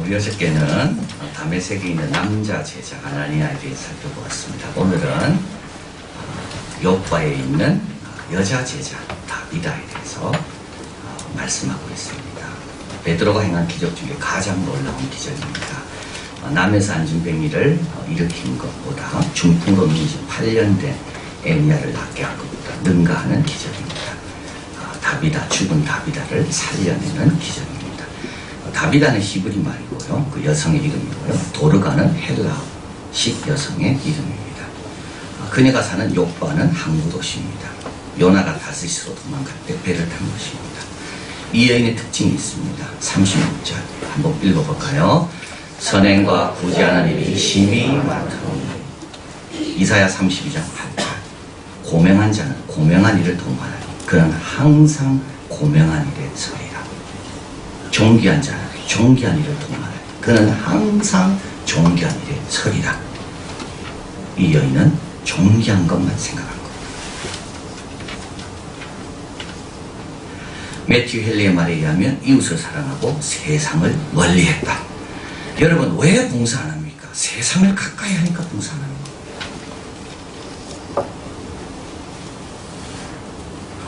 우리 어저께는 다메섹에 있는 남자 제자 아나니아에 대해 살펴보았습니다. 오늘은 욥바에 있는 여자 제자 다비다에 대해서 말씀하고 있습니다. 베드로가 행한 기적 중에 가장 놀라운 기적입니다. 남에서 안진뱅이를 일으킨 것보다 중풍으로 누운 지 8년 된 애니아를 낫게 한 것보다 능가하는 기적입니다. 다비다, 죽은 다비다를 살려내는 기적입니다. 다비다는 히브리 말이고요. 그 여성의 이름이고요. 도르가는 헬라식 여성의 이름입니다. 그녀가 사는 욥바는 항구 도시입니다. 요나가 다스시로 도망갈 때 배를 탄 것입니다. 이 여인의 특징이 있습니다. 36절 한번 읽어볼까요? 선행과 구제하는 일이 심히 많더니 이사야 32장 8절 고명한 자는 고명한 일을 동반하니 그는 항상 고명한 일에 서리라. 존귀한 자는 존귀한 일을 동반하니 그는 항상 존귀한 일에 서리라. 이 여인은 존귀한 것만 생각한 겁니다. 매튜 헨리의 말에 의하면 이웃을 사랑하고 세상을 멀리했다. 여러분, 왜 봉사 안 합니까? 세상을 가까이 하니까 봉사 안 하는 거예요.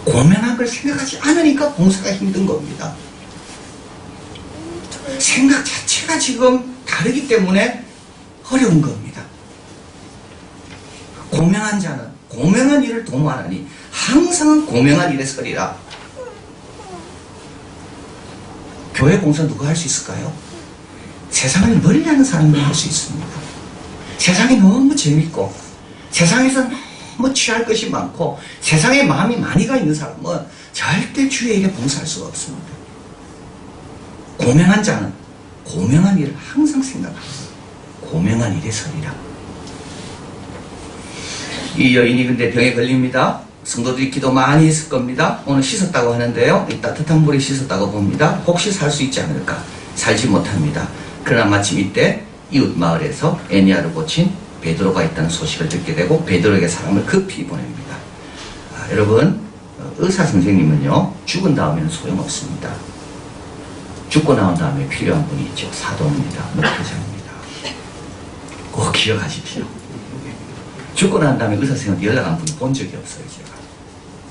고명한 걸 생각하지 않으니까 봉사가 힘든 겁니다. 생각 자체가 지금 다르기 때문에 어려운 겁니다. 고명한 자는 고명한 일을 도모하니 항상 고명한 일에 서리라. 교회 봉사 누가 할 수 있을까요? 세상을 멀리하는 사람이 할 수 있습니다. 세상이 너무 재밌고 세상에서 너무 취할 것이 많고 세상에 마음이 많이 가 있는 사람은 절대 주의에게 봉사할 수가 없습니다. 고명한 자는 고명한 일을 항상 생각합니다. 고명한 일에 서리라. 이 여인이 근데 병에 걸립니다. 성도들이 기도 많이 했을 겁니다. 오늘 씻었다고 하는데요. 이 따뜻한 물에 씻었다고 봅니다. 혹시 살 수 있지 않을까? 살지 못합니다. 그러나 마침 이때 이웃 마을에서 애니아를 고친 베드로가 있다는 소식을 듣게 되고 베드로에게 사람을 급히 보냅니다. 여러분, 의사 선생님은요 죽은 다음에는 소용없습니다. 죽고 나온 다음에 필요한 분이 있죠. 사도입니다. 목회자입니다. 꼭 기억하십시오. 죽고 난 다음에 의사 선생님한테 연락한 분이 본 적이 없어요. 제가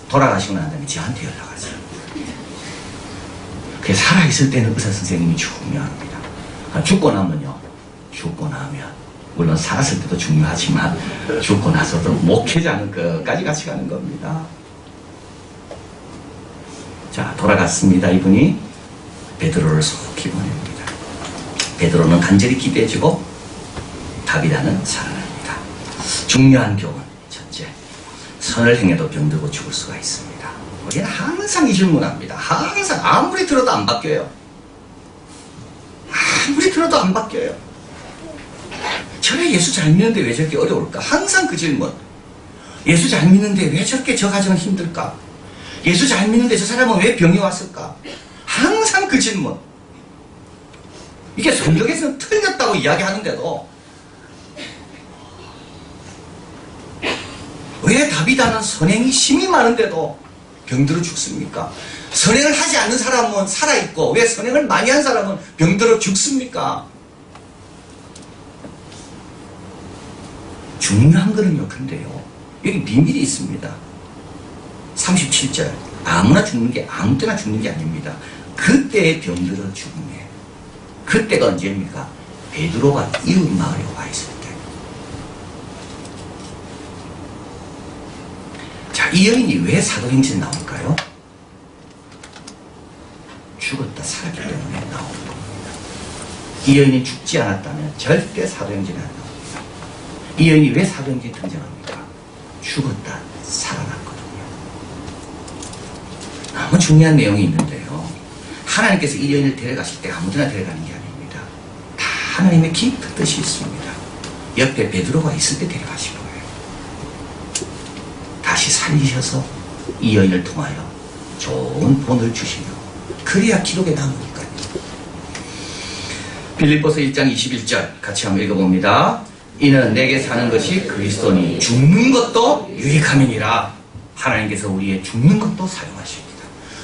돌아가시고 난 다음에 저한테 연락하세요. 그게 살아있을 때는 의사 선생님이 중요합니다. 죽고 나면요, 죽고 나면 물론 살았을 때도 중요하지만 죽고 나서도 목회자는 끝까지 같이 가는 겁니다. 자, 돌아갔습니다. 이분이 베드로를 속히 보냅니다. 베드로는 간절히 기대해주고 다비다는 살아납니다. 중요한 교훈 첫째, 선을 행해도 병들고 죽을 수가 있습니다. 우리는 항상 이 질문합니다. 항상 아무리 들어도 안 바뀌어요. 아무리 들어도 안 바뀌어요. 저래 예수 잘 믿는데 왜 저렇게 어려울까? 항상 그 질문. 예수 잘 믿는데 왜 저렇게 저 가정은 힘들까? 예수 잘 믿는데 저 사람은 왜 병이 왔을까? 항상 그 질문. 이게 성경에서는 틀렸다고 이야기하는데도 왜 다비다는 선행이 심이 많은데도 병들어 죽습니까? 선행을 하지 않는 사람은 살아있고 왜 선행을 많이 한 사람은 병들어 죽습니까? 중요한 거는요, 근데요, 여기 비밀이 있습니다. 37절. 아무나 죽는 게 아무 때나 죽는 게 아닙니다. 그때에 병들어 죽음이에요. 그때가 언제입니까? 베드로가 이웃 마을에 와 있을 때. 자, 이 여인이 왜 사도행전에 나올까요? 죽었다 살았기 때문에 나오는 겁니다. 이 여인이 죽지 않았다면 절대 사도행전에 안 나옵니다. 이 여인이 왜 사도행전에 등장합니까? 죽었다 살아났거든요. 너무 중요한 내용이 있는데요. 하나님께서 이 여인을 데려가실 때 아무데나 데려가는 게 아닙니다. 다 하나님의 깊은 뜻이 있습니다. 옆에 베드로가 있을 때 데려가신 거예요. 다시 살리셔서 이 여인을 통하여 좋은 본을 주시며 그래야 기록에 남으니까요. 빌립보서 1장 21절 같이 한번 읽어봅니다. 이는 내게 사는 것이 그리스도니 죽는 것도 유익함이니라. 하나님께서 우리의 죽는 것도 사용하십니다.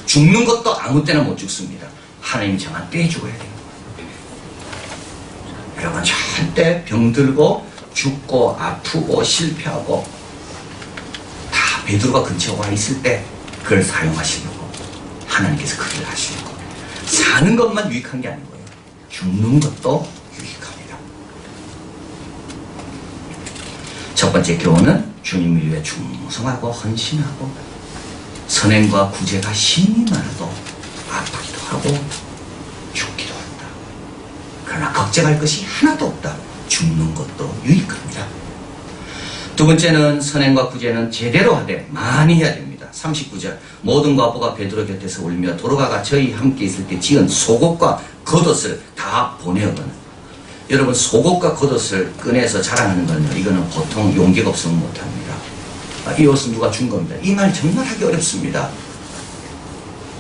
죽는 것도 아무 때나 못 죽습니다. 하나님이 정한 때에 죽어야 되는 거예요. 여러분 절대 병들고 죽고 아프고 실패하고 다 베드로가 근처에 와 있을 때 그걸 사용하시려고 하나님께서 그 일을 하시는 거예요. 사는 것만 유익한 게 아니고요. 죽는 것도 유익합니다. 첫 번째 교훈은 주님을 위해 충성하고 헌신하고 선행과 구제가 힘이 많아도 아프기도 하고 죽기도 한다. 그러나 걱정할 것이 하나도 없다. 죽는 것도 유익합니다. 두 번째는 선행과 구제는 제대로 하되 많이 해야 됩니다. 39절 모든 과부가 베드로 곁에서 울며 도로가가 저희 함께 있을 때 지은 속옷과 겉옷을 다 보내어거나. 여러분 속옷과 겉옷을 꺼내서 자랑하는 거는요, 이거는 보통 용기가 없으면 못합니다. 이 옷은 누가 준 겁니다. 이 말 정말 하기 어렵습니다.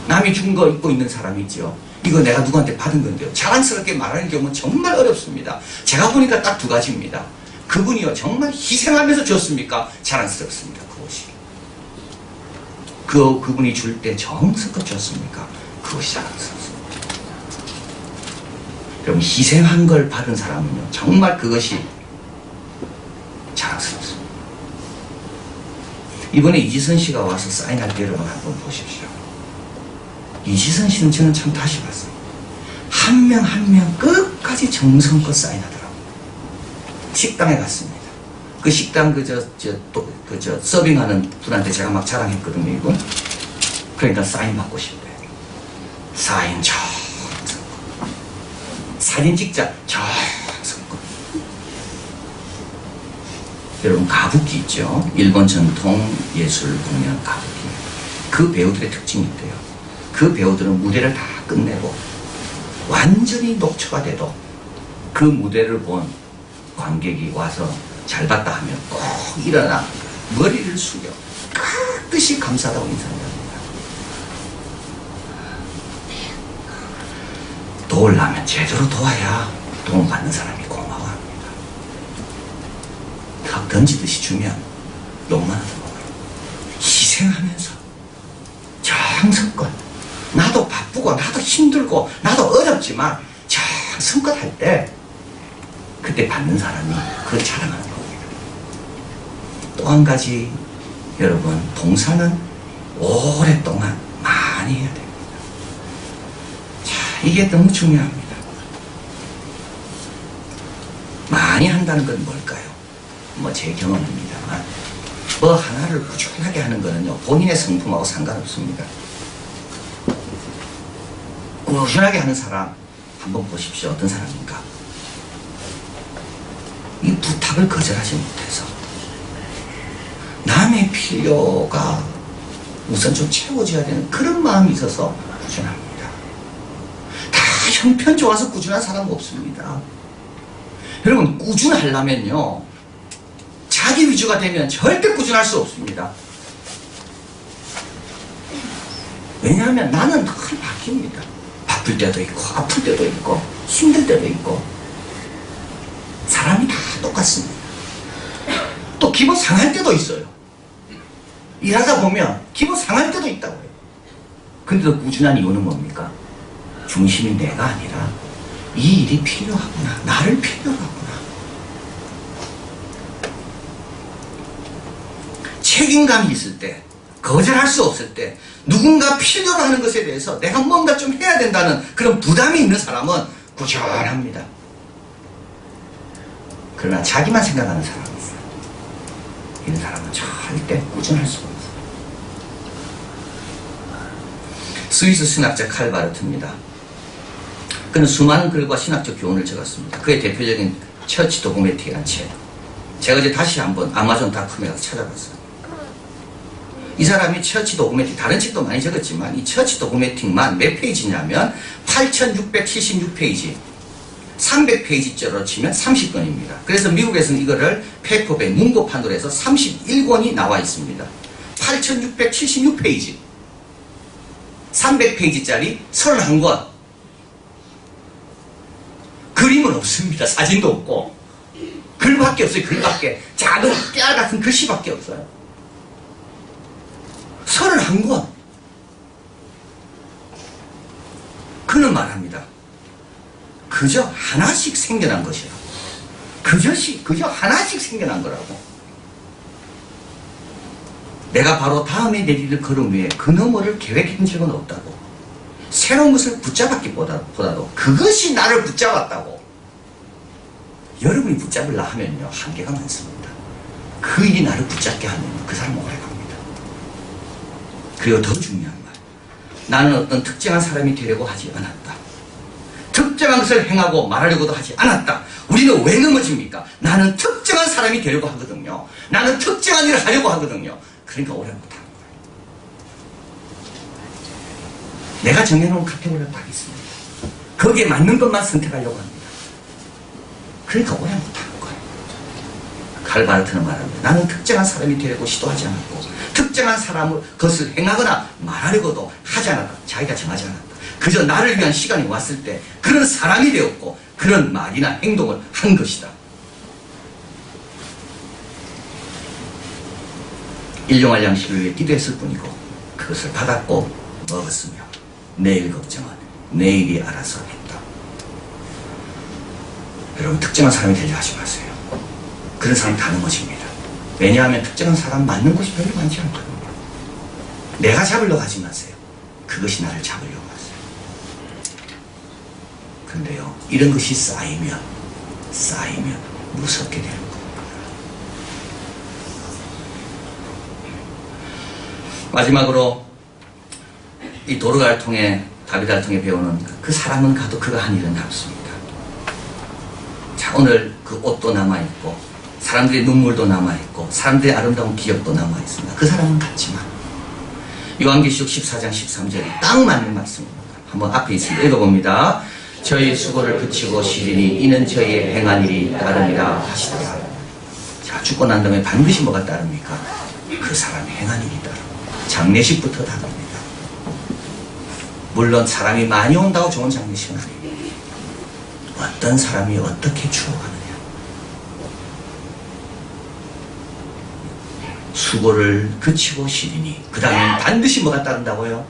남이 준 거 입고 있는 사람이 있죠. 이거 내가 누구한테 받은 건데요. 자랑스럽게 말하는 경우는 정말 어렵습니다. 제가 보니까 딱 두 가지입니다. 그분이요 정말 희생하면서 줬습니까? 자랑스럽습니다. 그 옷이. 그분이 줄 때 정성껏 줬습니까? 그것이 자랑스럽습니다. 여러분 희생한 걸 받은 사람은요 정말 그것이 자랑스럽습니다. 이번에 이지선 씨가 와서 사인할 때 여러분 한번 보십시오. 이지선 씨는 저는 참 다시 봤어요. 한 명 한 명 끝까지 정성껏 사인하더라고요. 식당에 갔습니다. 그 식당 서빙하는 분한테 제가 막 자랑했거든요, 이건. 그러니까 사인 받고 싶대. 사인 정성껏. 사진 찍자 정성껏. 여러분 가부키 있죠? 일본 전통 예술 공연 가부키. 그 배우들의 특징이 있대요. 그 배우들은 무대를 다 끝내고 완전히 녹초가 돼도 그 무대를 본 관객이 와서 잘 봤다 하면 꼭 일어나 머리를 숙여 그 뜻이 감사하다고 인사합니다. 도우려면 제대로 도와야 도움받는 사람이 고마워합니다. 탁 던지듯이 주면 욕만 하는 거예요. 희생하면서 정성껏 나도 바쁘고 나도 힘들고 나도 어렵지만 정성껏 할 때 그때 받는 사람이 그걸 자랑하는 겁니다. 또 한 가지 여러분 봉사는 오랫동안 많이 해야 됩니다. 자, 이게 너무 중요합니다. 많이 한다는 건 뭘까요? 뭐 제 경험입니다만 뭐 하나를 꾸준하게 하는 거는요 본인의 성품하고 상관없습니다. 꾸준하게 하는 사람 한번 보십시오. 어떤 사람입니까? 이 부탁을 거절하지 못해서 남의 필요가 우선 좀 채워져야 되는 그런 마음이 있어서 꾸준합니다. 다 형편 좋아서 꾸준한 사람 없습니다. 여러분 꾸준하려면요 자기 위주가 되면 절대 꾸준할 수 없습니다. 왜냐하면 나는 늘 바뀝니다. 바쁠 때도 있고 아플 때도 있고 힘들 때도 있고 사람이 다 똑같습니다. 또 기분 상할 때도 있어요. 일하다 보면 기분 상할 때도 있다고요. 근데도 꾸준한 이유는 뭡니까? 중심이 내가 아니라 이 일이 필요하구나. 나를 필요로 하구나. 책임감이 있을 때 거절할 수 없을 때 누군가 필요로 하는 것에 대해서 내가 뭔가 좀 해야 된다는 그런 부담이 있는 사람은 꾸준합니다. 그러나 자기만 생각하는 사람이 있어요. 이런 사람은 절대 꾸준할 수가 없어요. 스위스 신학자 칼 바르트입니다. 그는 수많은 글과 신학적 교훈을 적었습니다. 그의 대표적인 처치 도그매틱이라는 책. 제가 이제 다시 한번 아마존닷컴에 가서 찾아봤어요. 이 사람이 처치 도그매틱, 다른 책도 많이 적었지만 이 처치 도그매틱만 몇 페이지냐면 8676페이지 300페이지째로 치면 30권입니다. 그래서 미국에서는 이거를 페이퍼백 문고판으로 해서 31권이 나와 있습니다. 8676페이지 300페이지짜리 31권. 그림은 없습니다. 사진도 없고 글밖에 없어요. 글밖에 작은 깨알 같은 글씨밖에 없어요. 31권. 그는 말합니다. 그 그저 하나씩 생겨난 것이라고. 그저 하나씩 생겨난 거라고. 내가 바로 다음에 내릴 걸음 위에 그 너머를 계획한 적은 없다고. 새로운 것을 붙잡았기보다도 그것이 나를 붙잡았다고. 여러분이 붙잡으려 하면요, 한계가 많습니다. 그 일이 나를 붙잡게 하면 그 사람은 오래 갑니다. 그리고 더 중요한 말, 나는 어떤 특정한 사람이 되려고 하지 않았다. 특정한 것을 행하고 말하려고도 하지 않았다. 우리는 왜 넘어집니까? 나는 특정한 사람이 되려고 하거든요. 나는 특정한 일을 하려고 하거든요. 그러니까 오래 못하는 거예요. 내가 정해놓은 카테고리가 딱 있습니다. 거기에 맞는 것만 선택하려고 합니다. 그러니까 오래 못하는 거예요. 칼바르트는 말합니다. 나는 특정한 사람이 되려고 시도하지 않았고 특정한 사람을 그것을 행하거나 말하려고도 하지 않았다. 자기가 정하지 않았다. 그저 나를 위한 시간이 왔을 때 그런 사람이 되었고 그런 말이나 행동을 한 것이다. 일용할 양식을 위해 기도했을 뿐이고 그것을 받았고 먹었으며 내일 걱정은 내일이 알아서 했다. 여러분, 특정한 사람이 되려 하지 마세요. 그런 사람 다 넘어집니다. 왜냐하면 특정한 사람 맞는 곳이 별로 많지 않거든요. 내가 잡으려고 하지 마세요. 그것이 나를 잡으려고 하세요. 근데요, 이런 것이 쌓이면 무섭게 되는 겁니다. 마지막으로 이 도르가를 통해, 다비다를 통해 배우는 그 사람은 가도 그가 한 일은 남습니다. 자, 오늘 그 옷도 남아있고 사람들의 눈물도 남아있고 사람들의 아름다운 기억도 남아있습니다. 그 사람은 갔지만 요한계시록 14장 13절이 딱 맞는 말씀입니다. 한번 앞에 있습니다. 읽어봅니다. 저희 수고를 그치고 쉬리니 이는 저희의 행한 일이 따름이라 하시더라. 자, 죽고 난 다음에 반드시 뭐가 따릅니까? 그 사람의 행한 일이 따릅니다. 장례식부터 다릅니다. 물론 사람이 많이 온다고 좋은 장례식은 아닙니다. 어떤 사람이 어떻게 추억하느냐. 수고를 그치고 쉬리니 그 다음에 반드시 뭐가 따른다고요?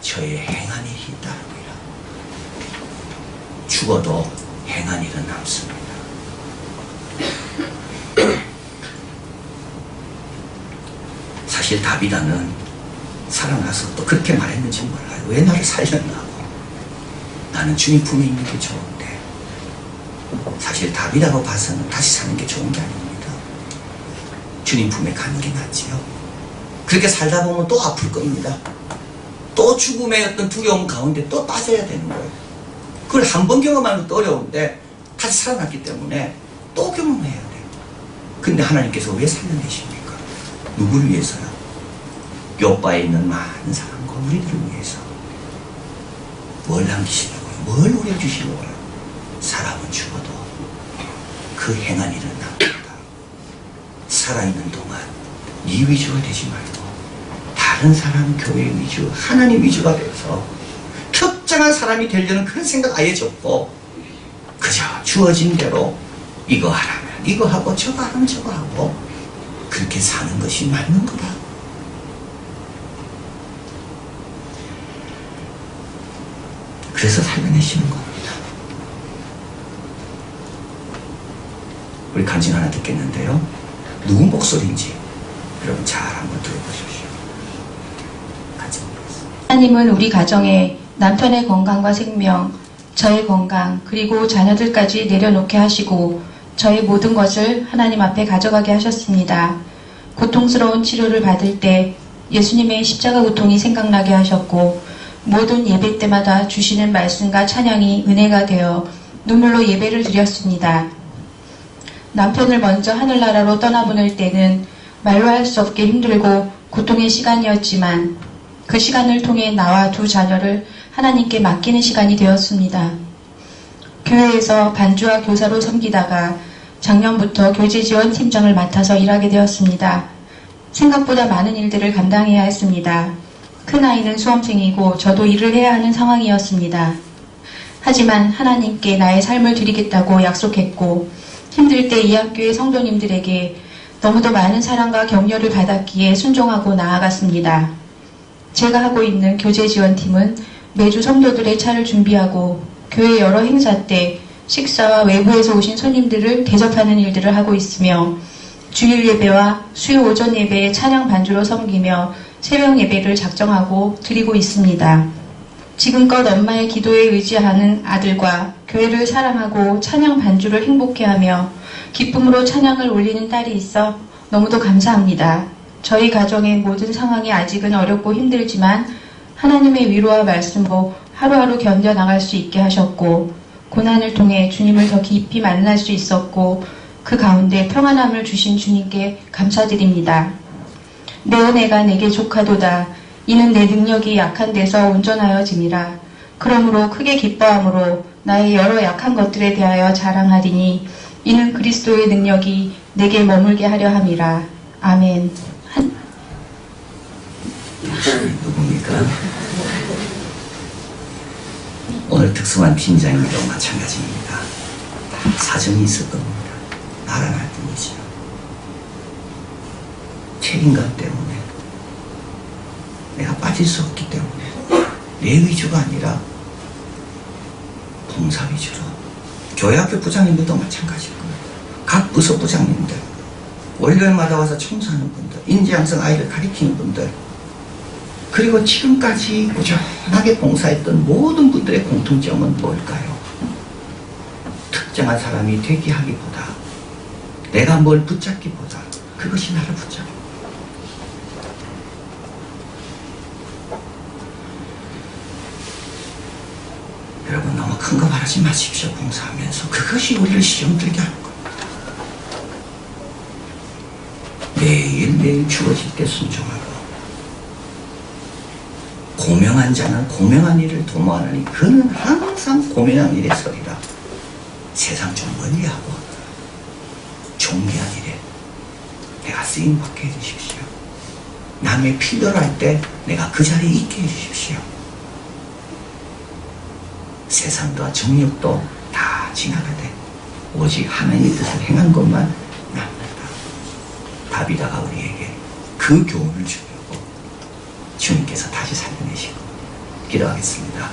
저의 행한 일이 따릅니다. 죽어도 행한 일은 남습니다. 사실 다비다는 살아나서 또 그렇게 말했는지 몰라요. 왜 나를 살렸나? 나는 주님 품에 있는 게 좋은데. 사실 다비다로 봐서는 다시 사는 게 좋은 게 아닙니다. 주님 품에 가는 게 낫지요. 그렇게 살다 보면 또 아플 겁니다. 또 죽음의 어떤 두려움 가운데 또 빠져야 되는 거예요. 그걸 한 번 경험하는 것도 어려운데 다시 살아났기 때문에 또 경험해야 돼요. 근데 하나님께서 왜 살려내십니까? 누구를 위해서요? 요바에 있는 많은 사람과 우리들을 위해서. 뭘 남기시려고요? 뭘 우려주시려고요? 사람은 죽어도 그 행한 일은 남긴다. 살아있는 동안 네 위주가 되지 말고 다른 사람 교회 위주, 하나님 위주가 돼서 특정한 사람이 되려는 그런 생각 아예 접고 그저 주어진 대로 이거 하라면 이거 하고 저거 하면 저거 하고 그렇게 사는 것이 맞는 거다. 그래서 살려내시는 겁니다. 우리 간증 하나 듣겠는데요. 누구 목소리인지 여러분 잘 한번 들어보십시오. 간증. 하나님은 우리 가정에 남편의 건강과 생명, 저의 건강, 그리고 자녀들까지 내려놓게 하시고 저의 모든 것을 하나님 앞에 가져가게 하셨습니다. 고통스러운 치료를 받을 때 예수님의 십자가 고통이 생각나게 하셨고 모든 예배 때마다 주시는 말씀과 찬양이 은혜가 되어 눈물로 예배를 드렸습니다. 남편을 먼저 하늘나라로 떠나보낼 때는 말로 할 수 없게 힘들고 고통의 시간이었지만 그 시간을 통해 나와 두 자녀를 하나님께 맡기는 시간이 되었습니다. 교회에서 반주와 교사로 섬기다가 작년부터 교제지원팀장을 맡아서 일하게 되었습니다. 생각보다 많은 일들을 감당해야 했습니다. 큰아이는 수험생이고 저도 일을 해야 하는 상황이었습니다. 하지만 하나님께 나의 삶을 드리겠다고 약속했고 힘들 때 이 학교의 성도님들에게 너무도 많은 사랑과 격려를 받았기에 순종하고 나아갔습니다. 제가 하고 있는 교제지원팀은 매주 성도들의 차를 준비하고 교회 여러 행사 때 식사와 외부에서 오신 손님들을 대접하는 일들을 하고 있으며 주일 예배와 수요 오전 예배에 찬양 반주로 섬기며 새벽 예배를 작정하고 드리고 있습니다. 지금껏 엄마의 기도에 의지하는 아들과 교회를 사랑하고 찬양 반주를 행복해하며 기쁨으로 찬양을 올리는 딸이 있어 너무도 감사합니다. 저희 가정의 모든 상황이 아직은 어렵고 힘들지만 하나님의 위로와 말씀으로 하루하루 견뎌나갈 수 있게 하셨고 고난을 통해 주님을 더 깊이 만날 수 있었고 그 가운데 평안함을 주신 주님께 감사드립니다. 내 은혜가 내게 족하도다. 이는 내 능력이 약한 데서 온전하여짐이라. 그러므로 크게 기뻐함으로 나의 여러 약한 것들에 대하여 자랑하리니 이는 그리스도의 능력이 내게 머물게 하려 함이라. 아멘. 누굽니까? 오늘 특수한 빈장님도 마찬가지입니다. 사정이 있을 겁니다. 나라할 뿐이죠. 책임감 때문에 내가 빠질 수 없기 때문에 내 위주가 아니라 봉사 위주로 교회학교 부장님들도 마찬가지고요. 각 부서 부장님들 월요일마다 와서 청소하는 분들 인지양성 아이를 가리키는 분들 그리고 지금까지 꾸준하게 봉사했던 모든 분들의 공통점은 뭘까요? 특정한 사람이 되게 하기보다 내가 뭘 붙잡기보다 그것이 나를 붙잡고 여러분 너무 큰 거 바라지 마십시오. 봉사하면서 그것이 우리를 시험 들게 하는 겁니다. 매일매일 주어질 때 순종하고 고명한 자는 고명한 일을 도모하느니 그는 항상 고명한 일에 서리라. 세상 좀 멀리하고 존귀한 일에 내가 쓰임받게 해주십시오. 남의 필요할 때 내가 그 자리에 있게 해주십시오. 세상과 정력도 다 지나가되 오직 하나님의 뜻을 행한 것만 남는다. 다비다가 우리에게 그 교훈을 주려고 주님께서 다시 살려내시고 기도하겠습니다.